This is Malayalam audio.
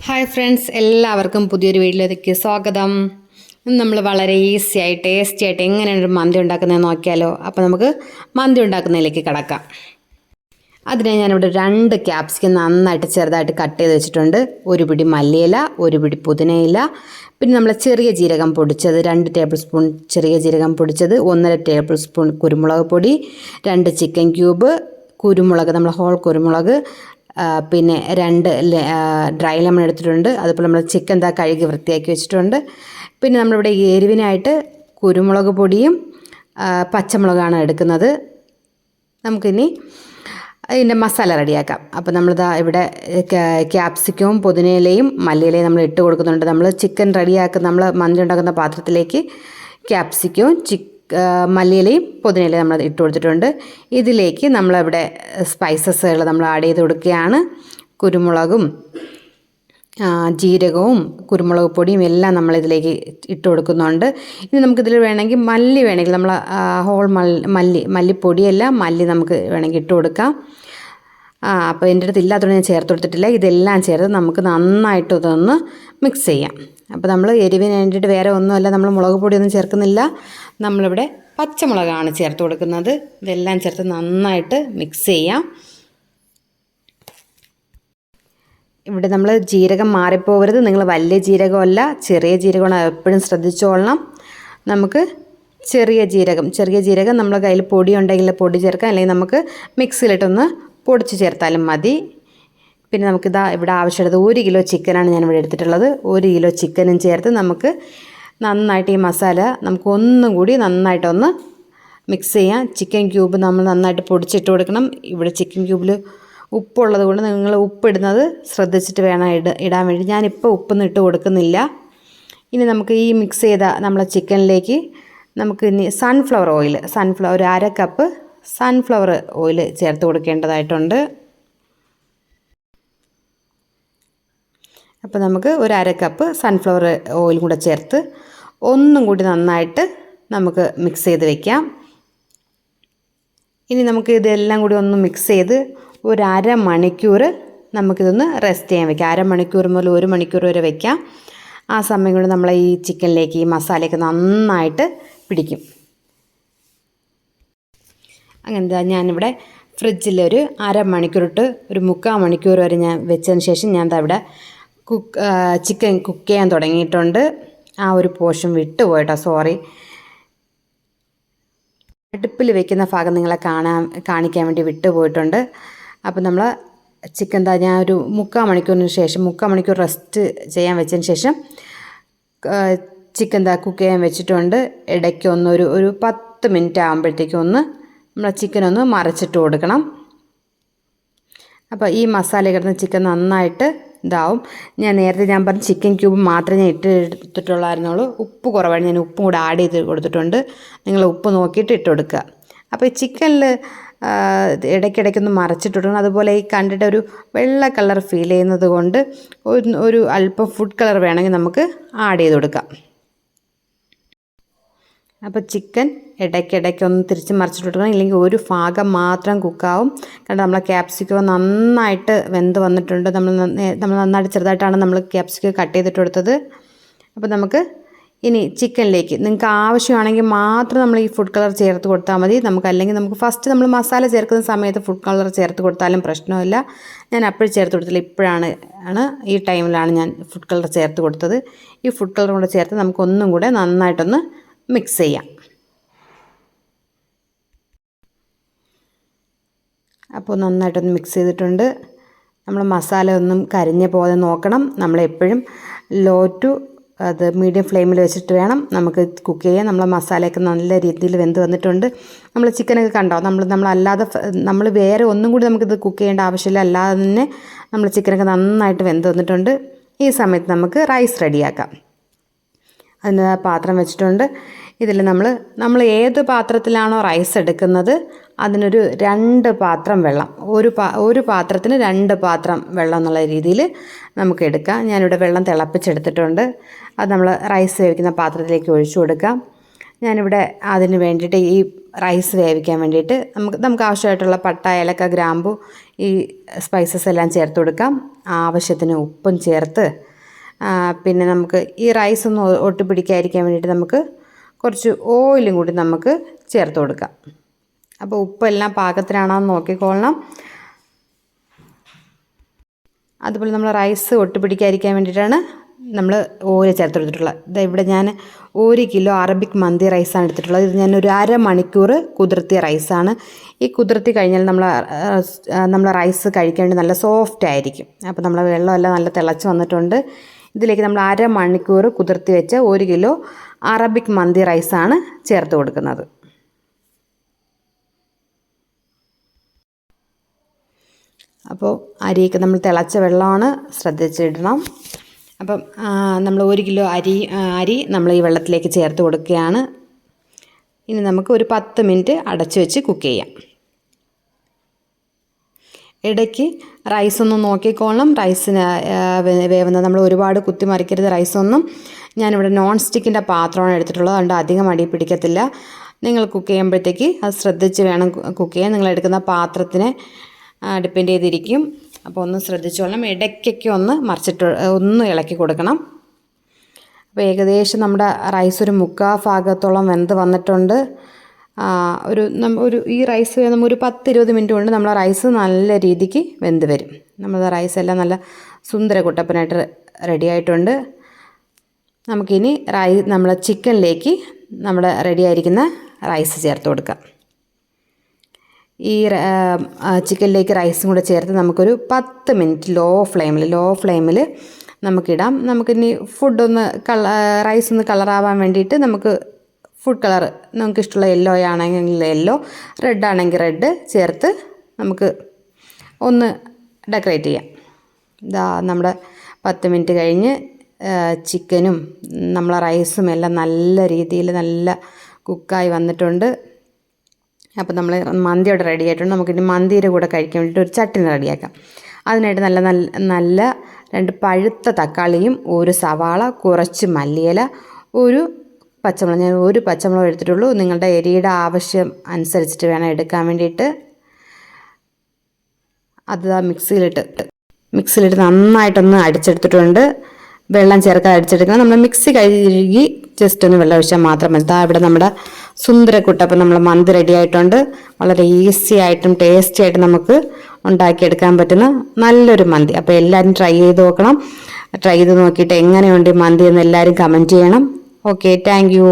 ഹായ് ഫ്രണ്ട്സ്, എല്ലാവർക്കും പുതിയൊരു വീഡിയോയിലേക്ക് സ്വാഗതം. ഇന്ന് നമ്മൾ വളരെ ഈസി ആയിട്ട് ടേസ്റ്റി ആയിട്ട് എങ്ങനെയാണ് ഒരു മന്തി ഉണ്ടാക്കുന്നതെന്ന് നോക്കിയാലോ. അപ്പോൾ നമുക്ക് മന്തി ഉണ്ടാക്കുന്നതിലേക്ക് കടക്കാം. അതിനായി ഞാനിവിടെ 2 ക്യാപ്സിക്കം നന്നായിട്ട് ചെറുതായിട്ട് കട്ട് ചെയ്ത് വെച്ചിട്ടുണ്ട്. ഒരു പിടി മല്ലിയില, ഒരു പിടി പുതിനയില, പിന്നെ നമ്മൾ ചെറിയ ജീരകം പൊടിച്ചത് 2 ടേബിൾ സ്പൂൺ ചെറിയ ജീരകം പൊടിച്ചത്, 1.5 ടേബിൾ സ്പൂൺ കുരുമുളക് പൊടി, 2 ചിക്കൻ ക്യൂബ്, കുരുമുളക് നമ്മൾ ഹോൾ കുരുമുളക്, പിന്നെ 2 ഡ്രൈ ലെമൺ എടുത്തിട്ടുണ്ട്. അതുപോലെ നമ്മൾ ചിക്കൻ കഴുകി വൃത്തിയാക്കി വെച്ചിട്ടുണ്ട്. പിന്നെ നമ്മളിവിടെ എരിവിനായിട്ട് കുരുമുളക് പൊടിയും പച്ചമുളകാണ് എടുക്കുന്നത്. നമുക്കിനി അതിൻ്റെ മസാല റെഡിയാക്കാം. അപ്പോൾ നമ്മളിതാ ഇവിടെ ക്യാപ്സിക്കവും പുതിനയിലയും മല്ലിയിലയും നമ്മൾ ഇട്ട് കൊടുക്കുന്നുണ്ട്. നമ്മൾ ചിക്കൻ റെഡിയാക്കുന്ന നമ്മൾ മന്തി ഉണ്ടാക്കുന്ന പാത്രത്തിലേക്ക് ക്യാപ്സിക്കവും മല്ലിയിലയും പുതിനയിലയും നമ്മൾ ഇട്ട് കൊടുത്തിട്ടുണ്ട്. ഇതിലേക്ക് നമ്മളിവിടെ സ്പൈസസുകൾ നമ്മൾ ആഡ് ചെയ്ത് കൊടുക്കുകയാണ്. കുരുമുളകും ജീരകവും കുരുമുളക് പൊടിയും എല്ലാം നമ്മളിതിലേക്ക് ഇട്ട് കൊടുക്കുന്നുണ്ട്. ഇനി നമുക്കിതിൽ വേണമെങ്കിൽ മല്ലി വേണമെങ്കിൽ നമ്മൾ ഹോൾ മല്ലിപ്പൊടിയല്ല മല്ലി നമുക്ക് വേണമെങ്കിൽ ഇട്ട് കൊടുക്കാം. അപ്പോൾ എൻ്റെ അടുത്ത് ഇല്ലാത്തതുകൊണ്ട് ഞാൻ ചേർത്ത് കൊടുത്തിട്ടില്ല. ഇതെല്ലാം ചേർത്ത് നമുക്ക് നന്നായിട്ട് ഇതൊന്ന് മിക്സ് ചെയ്യാം. അപ്പോൾ നമ്മൾ എരിവിന് വേണ്ടിയിട്ട് വേറെ ഒന്നുമല്ല, നമ്മൾ മുളക് പൊടിയൊന്നും ചേർക്കുന്നില്ല. നമ്മളിവിടെ പച്ചമുളകാണ് ചേർത്ത് കൊടുക്കുന്നത്. ഇതെല്ലാം ചേർത്ത് നന്നായിട്ട് മിക്സ് ചെയ്യാം. ഇവിടെ നമ്മൾ ജീരകം മാറിപ്പോകരുത്. നിങ്ങൾ വലിയ ജീരകമല്ല ചെറിയ ജീരകമാണ്, എപ്പോഴും ശ്രദ്ധിച്ചോളണം. നമുക്ക് ചെറിയ ജീരകം നമ്മുടെ കയ്യിൽ പൊടി ഉണ്ടെങ്കിൽ പൊടി ചേർക്കാം, അല്ലെങ്കിൽ നമുക്ക് മിക്സിയിലിട്ടൊന്ന് പൊടിച്ച് ചേർത്താലും മതി. പിന്നെ നമുക്കിതാ ഇവിടെ ആവശ്യമുള്ളത് 1 കിലോ ചിക്കനാണ് ഞാനിവിടെ എടുത്തിട്ടുള്ളത്. 1 കിലോ ചിക്കനും ചേർത്ത് നമുക്ക് നന്നായിട്ട് ഈ മസാല നമുക്ക് ഒന്നും കൂടി നന്നായിട്ടൊന്ന് മിക്സ് ചെയ്യാം. ചിക്കൻ ക്യൂബ് നമ്മൾ നന്നായിട്ട് പൊടിച്ചിട്ട് കൊടുക്കണം. ഇവിടെ ചിക്കൻ ക്യൂബിൽ ഉപ്പുള്ളത് കൊണ്ട് നിങ്ങൾ ഉപ്പിടുന്നത് ശ്രദ്ധിച്ചിട്ട് വേണം ഇടാൻ വേണ്ടി. ഞാനിപ്പോൾ ഉപ്പൊന്നും ഇട്ട് കൊടുക്കുന്നില്ല. ഇനി നമുക്ക് ഈ മിക്സ് ചെയ്ത നമ്മളെ ചിക്കനിലേക്ക് നമുക്ക് ഇനി സൺഫ്ലവർ ഓയിൽ ഒരു 1/2 കപ്പ് സൺഫ്ലവർ ഓയിൽ ചേർത്ത് കൊടുക്കേണ്ടതായിട്ടുണ്ട്. അപ്പോൾ നമുക്ക് ഒരു 1/2 കപ്പ് സൺഫ്ലവർ ഓയിൽ കൂടെ ചേർത്ത് ഒന്നും കൂടി നന്നായിട്ട് നമുക്ക് മിക്സ് ചെയ്ത് വയ്ക്കാം. ഇനി നമുക്ക് ഇതെല്ലാം കൂടി ഒന്ന് മിക്സ് ചെയ്ത് ഒരു 1/2 മണിക്കൂർ നമുക്കിതൊന്ന് റെസ്റ്റ് ചെയ്യാൻ വയ്ക്കാം. 1/2 മണിക്കൂർ മുതൽ 1 മണിക്കൂർ വരെ വയ്ക്കാം. ആ സമയം കൊണ്ട് നമ്മൾ ഈ ചിക്കനിലേക്ക് ഈ മസാലയൊക്കെ നന്നായിട്ട് പിടിക്കും. അങ്ങനെ ഞാനിവിടെ ഫ്രിഡ്ജിൽ ഒരു 1/2 മണിക്കൂറിട്ട് ഒരു 3/4 മണിക്കൂർ വരെ ഞാൻ വെച്ചതിന് ശേഷം ഞാൻ ഇവിടെ ചിക്കൻ കുക്ക് ചെയ്യാൻ തുടങ്ങിയിട്ടുണ്ട്. ആ ഒരു പോർഷൻ വിട്ടുപോയിട്ടോ, സോറി. അടുപ്പിൽ വെക്കുന്ന ഭാഗം നിങ്ങളെ കാണിക്കാൻ വേണ്ടി വിട്ടുപോയിട്ടുണ്ട്. അപ്പോൾ നമ്മൾ ചിക്കൻ ഞാൻ ഒരു 3/4 മണിക്കൂറിന് ശേഷം 3/4 മണിക്കൂർ റെസ്റ്റ് ചെയ്യാൻ വെച്ചതിന് ശേഷം ചിക്കൻ കുക്ക് ചെയ്യാൻ വെച്ചിട്ടുണ്ട്. ഇടയ്ക്ക് ഒരു 10 മിനിറ്റ് ആകുമ്പോഴത്തേക്കും നമ്മൾ ചിക്കനൊന്ന് മറിച്ചിട്ട് കൊടുക്കണം. അപ്പോൾ ഈ മസാല കിടന്ന ചിക്കൻ നന്നായിട്ട് ഇതാവും. നേരത്തെ ഞാൻ പറഞ്ഞ ചിക്കൻ ക്യൂബ് മാത്രമേ ഞാൻ എടുത്തിട്ടുള്ളായിരുന്നുള്ളൂ. ഉപ്പ് കുറവാണ്, ഞാൻ ഉപ്പും കൂടെ ആഡ് ചെയ്ത് കൊടുത്തിട്ടുണ്ട്. നിങ്ങൾ ഉപ്പ് നോക്കിയിട്ട് ഇട്ട് കൊടുക്കുക. അപ്പോൾ ഈ ചിക്കനിൽ ഇടയ്ക്കിടയ്ക്കൊന്ന് മറച്ചിട്ട് കൊടുക്കണം. അതുപോലെ ഈ കണ്ടിട്ട് ഒരു വെള്ള കളർ ഫീൽ ചെയ്യുന്നത് കൊണ്ട് ഒരു അല്പം ഫുഡ് കളർ വേണമെങ്കിൽ നമുക്ക് ആഡ് ചെയ്ത് കൊടുക്കാം. അപ്പോൾ ചിക്കൻ ഇടയ്ക്കിടയ്ക്കൊന്ന് തിരിച്ച് മറിച്ചിട്ട് കൊടുക്കണം, ഇല്ലെങ്കിൽ ഒരു ഭാഗം മാത്രം കുക്കാവും. കാരണം നമ്മളെ ക്യാപ്സിക്കം നന്നായിട്ട് വെന്ത് വന്നിട്ടുണ്ട്. നമ്മൾ നന്നായിട്ട് ചെറുതായിട്ടാണ് നമ്മൾ ക്യാപ്സിക്കം കട്ട് ചെയ്തിട്ട് കൊടുത്തത്. അപ്പോൾ നമുക്ക് ഇനി ചിക്കനിലേക്ക് നിങ്ങൾക്ക് ആവശ്യമാണെങ്കിൽ മാത്രം നമ്മൾ ഈ ഫുഡ് കളർ ചേർത്ത് കൊടുത്താൽ മതി. അല്ലെങ്കിൽ നമുക്ക് ഫസ്റ്റ് നമ്മൾ മസാല ചേർക്കുന്ന സമയത്ത് ഫുഡ് കളർ ചേർത്ത് കൊടുത്താലും പ്രശ്നമില്ല. ഞാൻ അപ്പോഴും ചേർത്ത് കൊടുത്തില്ല, ഇപ്പോഴാണ് ഈ ടൈമിലാണ് ഞാൻ ഫുഡ് കളർ ചേർത്ത് കൊടുത്തത്. ഈ ഫുഡ് കളർ കൂടെ ചേർത്ത് നമുക്കൊന്നും കൂടെ നന്നായിട്ടൊന്ന് മിക്സ് ചെയ്യാം. അപ്പോൾ നന്നായിട്ടൊന്ന് മിക്സ് ചെയ്തിട്ടുണ്ട്. നമ്മൾ മസാല ഒന്നും കരിഞ്ഞ് പോകാതെ നോക്കണം. നമ്മളെപ്പോഴും ലോ ടു മീഡിയം ഫ്ലെയിമിൽ വെച്ചിട്ട് വേണം നമുക്ക് കുക്ക് ചെയ്യാൻ. നമ്മളെ മസാലയൊക്കെ നല്ല രീതിയിൽ വെന്ത് വന്നിട്ടുണ്ട്. നമ്മൾ ചിക്കനൊക്കെ കണ്ടോ, നമ്മളല്ലാതെ നമ്മൾ വേറെ ഒന്നും കൂടി നമുക്കിത് കുക്ക് ചെയ്യേണ്ട ആവശ്യമില്ല. അല്ലാതെ തന്നെ നമ്മൾ ചിക്കനൊക്കെ നന്നായിട്ട് വെന്ത് വന്നിട്ടുണ്ട്. ഈ സമയത്ത് നമുക്ക് റൈസ് റെഡിയാക്കാം. അതിന് പാത്രം വെച്ചിട്ടുണ്ട്. ഇതിൽ നമ്മൾ ഏത് പാത്രത്തിലാണോ റൈസ് എടുക്കുന്നത് അതിനൊരു 2 പാത്രം വെള്ളം, ഒരു പാത്രത്തിന് 2 പാത്രം വെള്ളം എന്നുള്ള രീതിയിൽ നമുക്ക് എടുക്കാം. ഞാനിവിടെ വെള്ളം തിളപ്പിച്ചെടുത്തിട്ടുണ്ട്. അത് നമ്മൾ റൈസ് വേവിക്കുന്ന പാത്രത്തിലേക്ക് ഒഴിച്ചു കൊടുക്കാം. ഞാനിവിടെ അതിന് വേണ്ടിയിട്ട് ഈ റൈസ് വേവിക്കാൻ വേണ്ടിയിട്ട് നമുക്ക് ആവശ്യമായിട്ടുള്ള പട്ട, ഏലക്ക, ഗ്രാമ്പു ഈ സ്പൈസസ് എല്ലാം ചേർത്ത് കൊടുക്കാം. ആവശ്യത്തിന് ഉപ്പും ചേർത്ത് പിന്നെ നമുക്ക് ഈ റൈസ് ഒന്ന് ഒട്ടിപ്പിടിക്കാതിരിക്കാൻ വേണ്ടിയിട്ട് നമുക്ക് കുറച്ച് ഓയിലും കൂടി നമുക്ക് ചേർത്ത് കൊടുക്കാം. അപ്പോൾ ഉപ്പെല്ലാം പാകത്തിനാണോ എന്ന് നോക്കിക്കൊള്ളണം. അതുപോലെ നമ്മൾ റൈസ് ഒട്ടിപ്പിടിക്കാതിരിക്കാൻ വേണ്ടിയിട്ടാണ് നമ്മൾ ഓയിൽ ചേർത്ത് കൊടുത്തിട്ടുള്ളത്. ഇവിടെ ഞാൻ 1 കിലോ അറബിക് മന്തി റൈസാണ് എടുത്തിട്ടുള്ളത്. ഇത് ഞാൻ ഒരു അരമണിക്കൂർ കുതിർത്തിയ റൈസാണ്. ഈ കുതിർത്തി കഴിഞ്ഞാൽ നമ്മൾ റൈസ് കഴിക്കാൻ വേണ്ടി നല്ല സോഫ്റ്റ് ആയിരിക്കും. അപ്പോൾ നമ്മൾ വെള്ളമെല്ലാം നല്ല തിളച്ച് വന്നിട്ടുണ്ട്. ഇതിലേക്ക് നമ്മൾ അരമണിക്കൂർ കുതിർത്തി വെച്ച 1 കിലോ അറബിക് മന്തി റൈസാണ് ചേർത്ത് കൊടുക്കുന്നത്. അപ്പോൾ അരിയൊക്കെ നമ്മൾ തിളച്ച വെള്ളമാണ്, ശ്രദ്ധിച്ചിടണം. അപ്പം നമ്മൾ 1 കിലോ അരി നമ്മൾ ഈ വെള്ളത്തിലേക്ക് ചേർത്ത് കൊടുക്കുകയാണ്. ഇനി നമുക്ക് ഒരു 10 മിനിറ്റ് അടച്ചു വെച്ച് കുക്ക് ചെയ്യാം. ഇടയ്ക്ക് റൈസൊന്നും നോക്കിക്കോളണം. റൈസിന് വേവുന്നത് നമ്മൾ ഒരുപാട് കുത്തി മറിക്കരുത് റൈസൊന്നും. ഞാനിവിടെ നോൺ സ്റ്റിക്കിൻ്റെ പാത്രമാണ് എടുത്തിട്ടുള്ളത്, അതുകൊണ്ട് അധികം അടി പിടിക്കത്തില്ല. നിങ്ങൾ കുക്ക് ചെയ്യുമ്പോഴത്തേക്ക് അത് ശ്രദ്ധിച്ച് വേണം കുക്ക് ചെയ്യാൻ. നിങ്ങൾ എടുക്കുന്ന പാത്രത്തിനെ ഡിപ്പെൻഡ് ചെയ്തിരിക്കും. അപ്പോൾ ഒന്ന് ശ്രദ്ധിച്ചോളണം. ഇടയ്ക്കൊക്കെ ഒന്ന് ഇളക്കി കൊടുക്കണം. അപ്പോൾ ഏകദേശം നമ്മുടെ റൈസ് ഒരു 3/4 ഭാഗത്തോളം വെന്ത് വന്നിട്ടുണ്ട്. ഈ റൈസ് നമ്മൾ ഒരു 10-20 മിനിറ്റ് കൊണ്ട് നമ്മളെ റൈസ് നല്ല രീതിക്ക് വെന്ത് വരും. നമ്മുടെ റൈസ് എല്ലാം നല്ല സുന്ദര കുട്ടപ്പനായിട്ട് റെഡി ആയിട്ടുണ്ട്. നമുക്കിനി നമ്മളെ ചിക്കനിലേക്ക് നമ്മുടെ റെഡി ആയിരിക്കുന്ന റൈസ് ചേർത്ത് കൊടുക്കാം. ഈ ചിക്കനിലേക്ക് റൈസും കൂടെ ചേർത്ത് നമുക്കൊരു 10 മിനിറ്റ് ലോ ഫ്ലെയിമിൽ നമുക്കിടാം. നമുക്കിനി റൈസ് ഒന്ന് കളറാവാൻ വേണ്ടിയിട്ട് നമുക്ക് ഫുഡ് കളർ നമുക്കിഷ്ടമുള്ള യെല്ലോ ആണെങ്കിൽ യെല്ലോ, റെഡ് ആണെങ്കിൽ റെഡ് ചേർത്ത് നമുക്ക് ഒന്ന് ഡെക്കറേറ്റ് ചെയ്യാം. ഇതാ നമ്മുടെ 10 മിനിറ്റ് കഴിഞ്ഞ് ചിക്കനും നമ്മളെ റൈസും എല്ലാം നല്ല രീതിയിൽ നല്ല കുക്കായി വന്നിട്ടുണ്ട്. അപ്പോൾ നമ്മൾ മന്തി അവിടെ റെഡി ആയിട്ടുണ്ട്. നമുക്കിനി മന്തിയുടെ കൂടെ കഴിക്കാൻ വേണ്ടിയിട്ട് ഒരു ചട്നി റെഡിയാക്കാം. അതിനായിട്ട് നല്ല 2 പഴുത്ത തക്കാളിയും 1 സവാള, കുറച്ച് മല്ലിയില, 1 പച്ചമുളക്. ഞാൻ 1 പച്ചമുളക് എടുത്തിട്ടുള്ളൂ. നിങ്ങളുടെ എരിയുടെ ആവശ്യം അനുസരിച്ചിട്ട് വേണം എടുക്കാൻ വേണ്ടിയിട്ട്. അത് മിക്സിയിലിട്ട് നന്നായിട്ടൊന്ന് അടിച്ചെടുത്തിട്ടുണ്ട്. വെള്ളം ചേർക്കാതെ അടിച്ചെടുക്കണം. നമ്മൾ മിക്സി കഴുകി ജസ്റ്റ് ഒന്ന് വെള്ളം ഒഴിച്ചാൽ മാത്രം മതി. ഇവിടെ നമ്മുടെ സുന്ദര കുട്ടപ്പം നമ്മൾ മന്തി റെഡി ആയിട്ടുണ്ട്. വളരെ ഈസി ആയിട്ടും ടേസ്റ്റി ആയിട്ടും നമുക്ക് ഉണ്ടാക്കിയെടുക്കാൻ പറ്റുന്ന നല്ലൊരു മന്തി. അപ്പോൾ എല്ലാവരും ട്രൈ ചെയ്ത് നോക്കണം. ട്രൈ ചെയ്ത് നോക്കിയിട്ട് എങ്ങനെയുണ്ട് മന്തി എന്ന് എല്ലാവരും കമൻറ്റ് ചെയ്യണം. Okay, thank you.